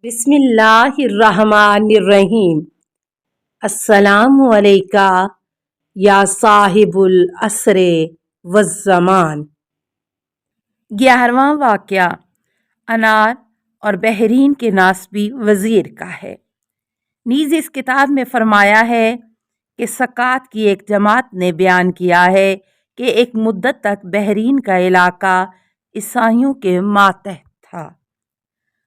بسم اللہ الرحمن الرحیم۔ السلام علیکہ یا صاحب العصر والزمان۔ 11واں واقعہ انار اور بحرین کے ناسبی وزیر کا ہے۔ نیز اس کتاب میں فرمایا ہے کہ سقات کی ایک جماعت نے بیان کیا ہے کہ ایک مدت تک بحرین کا علاقہ عیسائیوں کے ماتحت تھا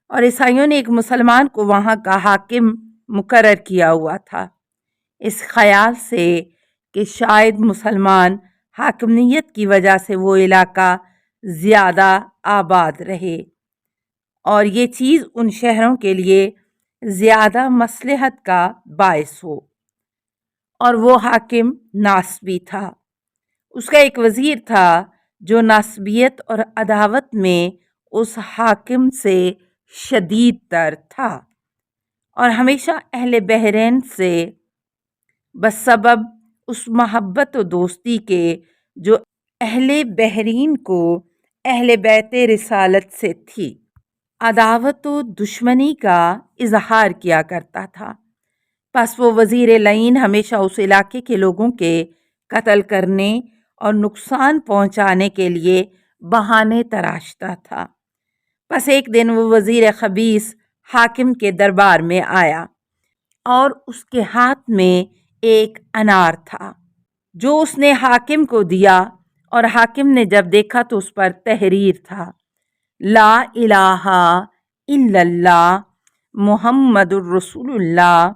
اور عیسائیوں نے ایک مسلمان کو وہاں کا حاکم مقرر کیا ہوا تھا، اس خیال سے کہ شاید مسلمان حاکمیت کی وجہ سے وہ علاقہ زیادہ آباد رہے اور یہ چیز ان شہروں کے لیے زیادہ مصلحت کا باعث ہو، اور وہ حاکم ناسبی تھا۔ اس کا ایک وزیر تھا جو ناسبیت اور عداوت میں اس حاکم سے شدید تر تھا اور ہمیشہ اہل بحرین سے بسبب اس محبت و دوستی کے جو اہل بحرین کو اہل بیت رسالت سے تھی، عداوت و دشمنی کا اظہار کیا کرتا تھا۔ پس وہ وزیر لعین ہمیشہ اس علاقے کے لوگوں کے قتل کرنے اور نقصان پہنچانے کے لیے بہانے تراشتا تھا۔ پس ایک دن وہ وزیر خبیث حاکم کے دربار میں آیا اور اس کے ہاتھ میں ایک انار تھا جو اس نے حاکم کو دیا، اور حاکم نے جب دیکھا تو اس پر تحریر تھا، لا الہ الا اللہ محمد الرسول اللہ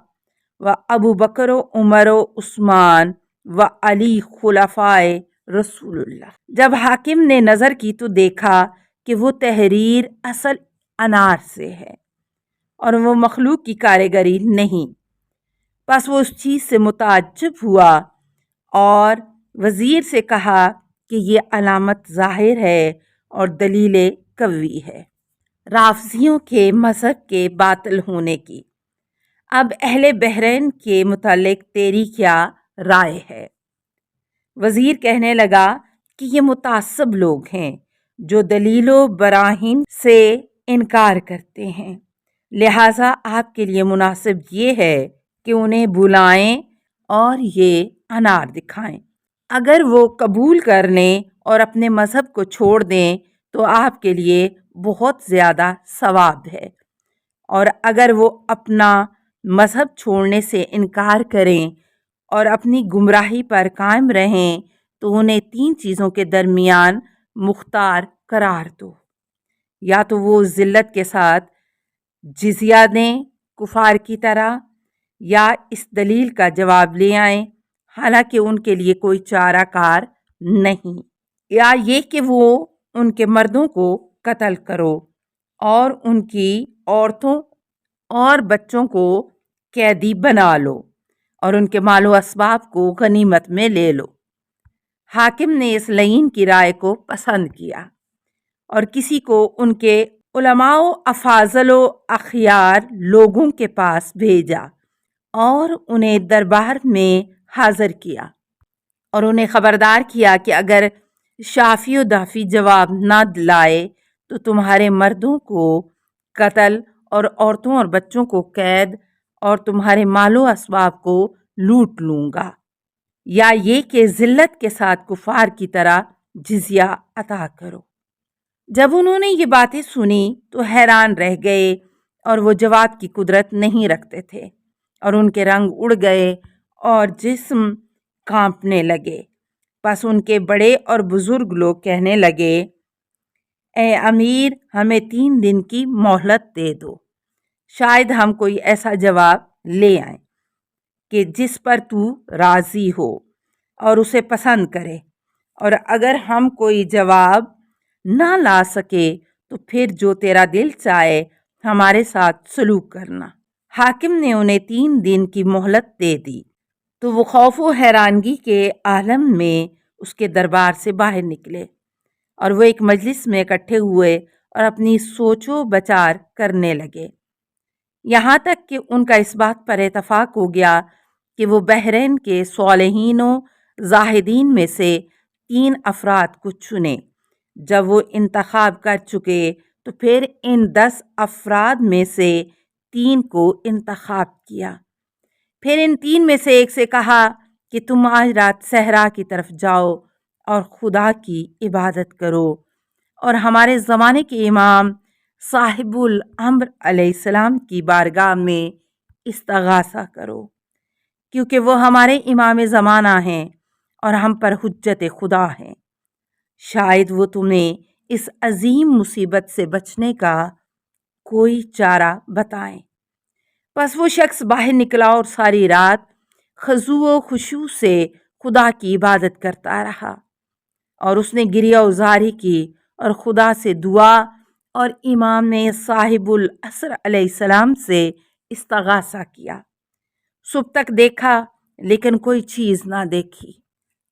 و ابو بکر و عمر و عثمان و علی خلفائے رسول اللہ۔ جب حاکم نے نظر کی تو دیکھا کہ وہ تحریر اصل انار سے ہے اور وہ مخلوق کی کاریگری نہیں۔ پس وہ اس چیز سے متعجب ہوا اور وزیر سے کہا کہ یہ علامت ظاہر ہے اور دلیل قوی ہے رافضیوں کے مذہب کے باطل ہونے کی۔ اب اہل بحرین کے متعلق تیری کیا رائے ہے؟ وزیر کہنے لگا کہ یہ متعصب لوگ ہیں جو دلیل و براہین سے انکار کرتے ہیں، لہٰذا آپ کے لیے مناسب یہ ہے کہ انہیں بلائیں اور یہ انار دکھائیں۔ اگر وہ قبول کر لیں اور اپنے مذہب کو چھوڑ دیں تو آپ کے لیے بہت زیادہ ثواب ہے، اور اگر وہ اپنا مذہب چھوڑنے سے انکار کریں اور اپنی گمراہی پر قائم رہیں تو انہیں 3 چیزوں کے درمیان مختار قرار دو، یا تو وہ ذلت کے ساتھ جزیہ دیں کفار کی طرح، یا اس دلیل کا جواب لے آئیں حالانکہ ان کے لیے کوئی چارہ کار نہیں، یا یہ کہ وہ ان کے مردوں کو قتل کرو اور ان کی عورتوں اور بچوں کو قیدی بنا لو اور ان کے مال و اسباب کو غنیمت میں لے لو۔ حاکم نے اس لعین کی رائے کو پسند کیا اور کسی کو ان کے علماء و افاضل و اخیار لوگوں کے پاس بھیجا اور انہیں دربار میں حاضر کیا اور انہیں خبردار کیا کہ اگر شافی و دافی جواب نہ دلائے تو تمہارے مردوں کو قتل اور عورتوں اور بچوں کو قید اور تمہارے مال و اسباب کو لوٹ لوں گا، یا یہ کہ ذلت کے ساتھ کفار کی طرح جزیہ عطا کرو۔ جب انہوں نے یہ باتیں سنی تو حیران رہ گئے اور وہ جواب کی قدرت نہیں رکھتے تھے اور ان کے رنگ اڑ گئے اور جسم کانپنے لگے۔ پس ان کے بڑے اور بزرگ لوگ کہنے لگے، اے امیر، ہمیں 3 دن کی مہلت دے دو، شاید ہم کوئی ایسا جواب لے آئیں کہ جس پر تو راضی ہو اور اسے پسند کرے، اور اگر ہم کوئی جواب نہ لا سکے تو پھر جو تیرا دل چاہے ہمارے ساتھ سلوک کرنا۔ حاکم نے انہیں 3 دن کی مہلت دے دی تو وہ خوف و حیرانگی کے عالم میں اس کے دربار سے باہر نکلے اور وہ ایک مجلس میں اکٹھے ہوئے اور اپنی سوچ و بچار کرنے لگے، یہاں تک کہ ان کا اس بات پر اتفاق ہو گیا کہ وہ بحرین کے صالحین و زاہدین میں سے 3 افراد کو چنیں۔ جب وہ انتخاب کر چکے تو پھر ان 10 افراد میں سے 3 کو انتخاب کیا۔ پھر ان 3 میں سے ایک سے کہا کہ تم آج رات صحرا کی طرف جاؤ اور خدا کی عبادت کرو اور ہمارے زمانے کے امام صاحب الامر علیہ السلام کی بارگاہ میں استغاثہ کرو، کیونکہ وہ ہمارے امام زمانہ ہیں اور ہم پر حجت خدا ہیں۔ شاید وہ تمہیں اس عظیم مصیبت سے بچنے کا کوئی چارہ بتائیں۔ پس وہ شخص باہر نکلا اور ساری رات خضوع و خشوع سے خدا کی عبادت کرتا رہا، اور اس نے گریہ وزاری کی اور خدا سے دعا اور امام صاحب العصر علیہ السلام سے استغاثہ کیا۔ صبح تک دیکھا لیکن کوئی چیز نہ دیکھی،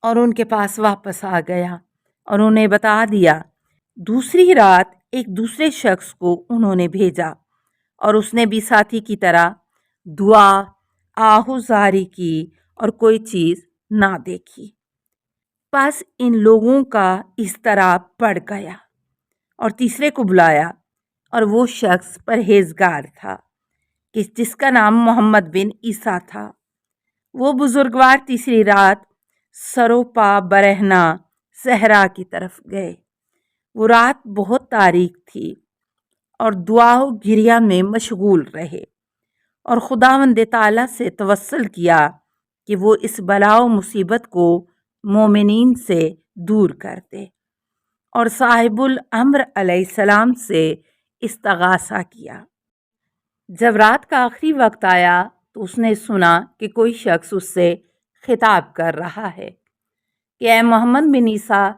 اور ان کے پاس واپس آ گیا اور انہیں بتا دیا۔ دوسری رات ایک دوسرے شخص کو انہوں نے بھیجا اور اس نے بھی ساتھی کی طرح دعا آہوزاری کی اور کوئی چیز نہ دیکھی۔ پس ان لوگوں کا اضطراب بڑھ گیا اور تیسرے کو بلایا، اور وہ شخص پرہیزگار تھا کہ جس کا نام محمد بن عیسیٰ تھا۔ وہ بزرگوار تیسری رات سرو پا برہنہ صحرا کی طرف گئے۔ وہ رات بہت تاریک تھی اور دعا و گریہ میں مشغول رہے اور خداوند تعالیٰ سے توسل کیا کہ وہ اس بلا و مصیبت کو مومنین سے دور کر دے، اور صاحب الامر علیہ السلام سے استغاثہ کیا۔ جب رات کا آخری وقت آیا تو اس نے سنا کہ کوئی شخص اس سے خطاب کر رہا ہے کہ اے محمد بن عیسیٰ،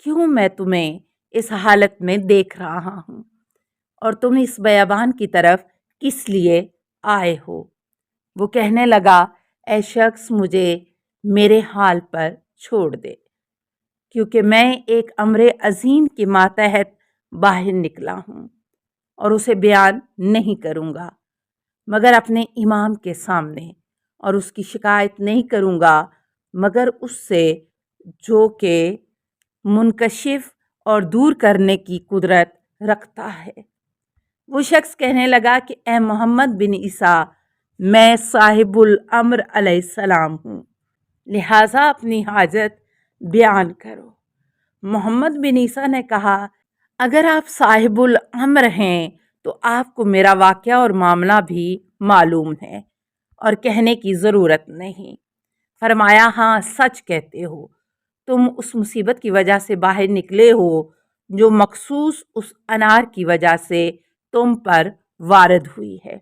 کیوں میں تمہیں اس حالت میں دیکھ رہا ہوں اور تم اس بیابان کی طرف کس لیے آئے ہو؟ وہ کہنے لگا، اے شخص، مجھے میرے حال پر چھوڑ دے، کیونکہ میں ایک امر عظیم کے ماتحت باہر نکلا ہوں اور اسے بیان نہیں کروں گا مگر اپنے امام کے سامنے، اور اس کی شکایت نہیں کروں گا مگر اس سے جو کہ منکشف اور دور کرنے کی قدرت رکھتا ہے۔ وہ شخص کہنے لگا کہ اے محمد بن عیسیٰ، میں صاحب الامر علیہ السلام ہوں، لہٰذا اپنی حاجت بیان کرو۔ محمد بن عیسیٰ نے کہا، اگر آپ صاحب الامر ہیں تو آپ کو میرا واقعہ اور معاملہ بھی معلوم ہے اور کہنے کی ضرورت نہیں۔ فرمایا، ہاں سچ کہتے ہو، تم اس مصیبت کی وجہ سے باہر نکلے ہو جو مخصوص اس انار کی وجہ سے تم پر وارد ہوئی ہے،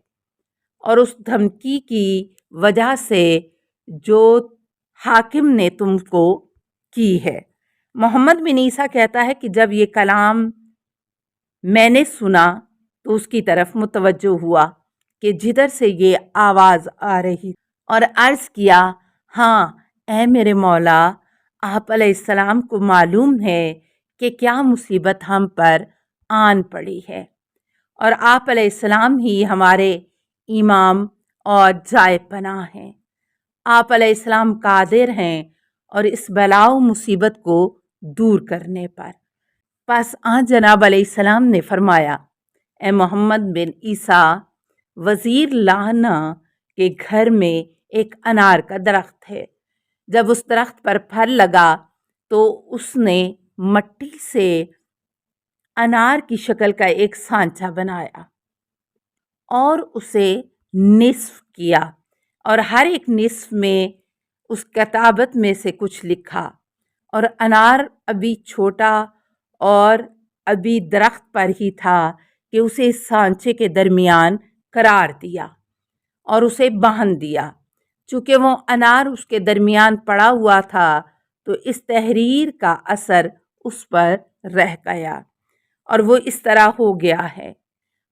اور اس دھمکی کی وجہ سے جو حاکم نے تم کو کی ہے۔ محمد بن عیسیٰ کہتا ہے کہ جب یہ کلام میں نے سنا تو اس کی طرف متوجہ ہوا کہ جدھر سے یہ آواز آ رہی، اور عرض کیا، ہاں اے میرے مولا، آپ علیہ السلام کو معلوم ہے کہ کیا مصیبت ہم پر آن پڑی ہے، اور آپ علیہ السلام ہی ہمارے امام اور جائے پناہ ہیں۔ آپ علیہ السلام قادر ہیں اور اس بلا و مصیبت کو دور کرنے پر۔ پس جناب علیہ السلام نے فرمایا، اے محمد بن عیسیٰ، وزیر لعنہ کے گھر میں ایک انار کا درخت ہے۔ جب اس درخت پر پھل لگا تو اس نے مٹی سے انار کی شکل کا ایک سانچہ بنایا اور اسے نصف کیا، اور ہر ایک نصف میں اس کتابت میں سے کچھ لکھا، اور انار ابھی چھوٹا اور ابھی درخت پر ہی تھا کہ اسے اس سانچے کے درمیان قرار دیا اور اسے باندھ دیا۔ چونکہ وہ انار اس کے درمیان پڑا ہوا تھا تو اس تحریر کا اثر اس پر رہ گیا، اور وہ اس طرح ہو گیا ہے۔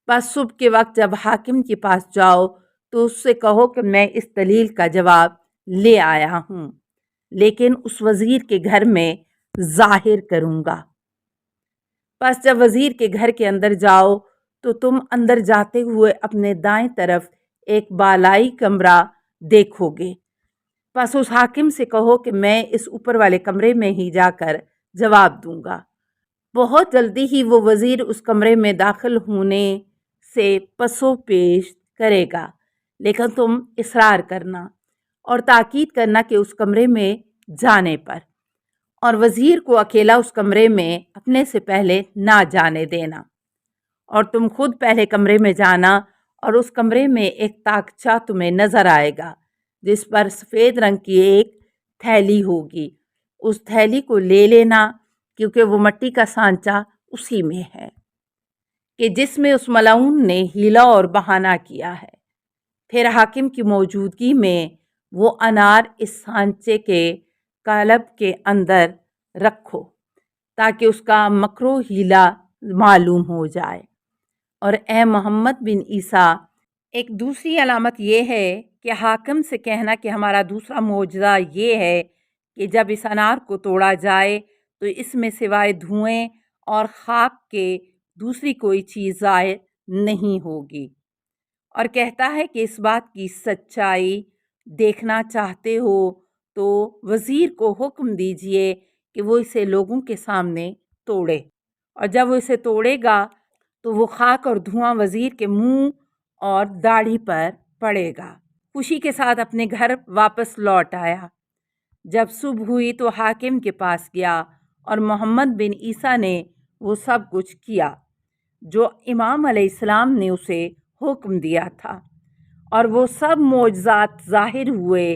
بس صبح کے وقت جب حاکم کے پاس جاؤ تو اس سے کہو کہ میں اس دلیل کا جواب لے آیا ہوں، لیکن اس وزیر کے گھر میں ظاہر کروں گا۔ پس جب وزیر کے گھر کے اندر جاؤ تو تم اندر جاتے ہوئے اپنے دائیں طرف ایک بالائی کمرہ دیکھو گے۔ پس اس حاکم سے کہو کہ میں اس اوپر والے کمرے میں ہی جا کر جواب دوں گا۔ بہت جلدی ہی وہ وزیر اس کمرے میں داخل ہونے سے پسو پیش کرے گا، لیکن تم اصرار کرنا اور تاکید کرنا کہ اس کمرے میں جانے پر، اور وزیر کو اکیلا اس کمرے میں اپنے سے پہلے نہ جانے دینا، اور تم خود پہلے کمرے میں جانا، اور اس کمرے میں ایک تاکچہ تمہیں نظر آئے گا جس پر سفید رنگ کی ایک تھیلی ہوگی، اس تھیلی کو لے لینا کیونکہ وہ مٹی کا سانچہ اسی میں ہے کہ جس میں اس ملعون نے ہیلا اور بہانہ کیا ہے۔ پھر حاکم کی موجودگی میں وہ انار اس سانچے کے قالب کے اندر رکھو تاکہ اس کا مکر و ہیلا معلوم ہو جائے۔ اور اے محمد بن عیسیٰ، ایک دوسری علامت یہ ہے کہ حاکم سے کہنا کہ ہمارا دوسرا معجزہ یہ ہے کہ جب اس انار کو توڑا جائے تو اس میں سوائے دھوئیں اور خاک کے دوسری کوئی چیز ظاہر نہیں ہوگی، اور کہتا ہے کہ اس بات کی سچائی دیکھنا چاہتے ہو تو وزیر کو حکم دیجئے کہ وہ اسے لوگوں کے سامنے توڑے، اور جب وہ اسے توڑے گا تو وہ خاک اور دھواں وزیر کے منہ اور داڑھی پر پڑے گا۔ خوشی کے ساتھ اپنے گھر واپس لوٹ آیا۔ جب صبح ہوئی تو حاکم کے پاس گیا، اور محمد بن عیسیٰ نے وہ سب کچھ کیا جو امام علیہ السلام نے اسے حکم دیا تھا، اور وہ سب معجزات ظاہر ہوئے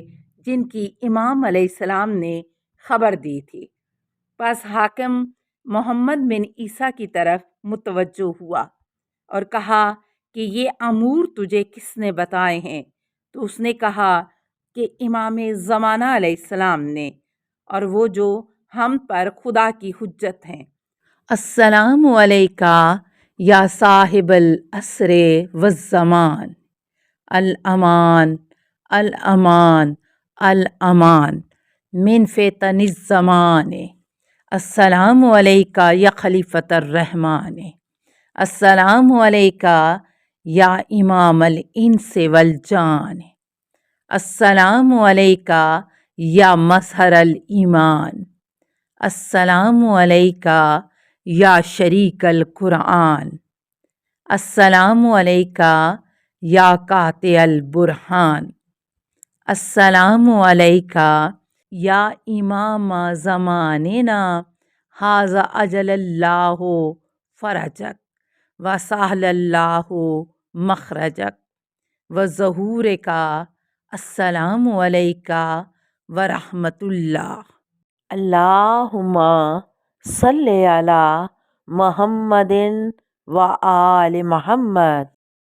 جن کی امام علیہ السلام نے خبر دی تھی۔ پس حاکم محمد بن عیسیٰ کی طرف متوجہ ہوا اور کہا کہ یہ امور تجھے کس نے بتائے ہیں؟ تو اس نے کہا کہ امام زمانہ علیہ السلام نے، اور وہ جو ہم پر خدا کی حجت ہیں۔ السلام علیکہ یا صاحب العصر والزمان، الامان الامان الامان من فتن الزمان، السلام علیکہ یا خلیفۃ الرحمن، السلام علیکہ یا امام الانس والجان، السلام علیکہ یا مظہر الایمان، السلام علیکہ یا شریک القرآن، السلام علیکہ یا قاطع البرہان، السلام علیکہ یا امام زماننا، ھذا اجل اللہ فرجک وسہل اللہ مخرجک وظہورکا، السلام علیکہ ورحمۃ اللہ۔ اللہم صلی علی محمد و آل محمد۔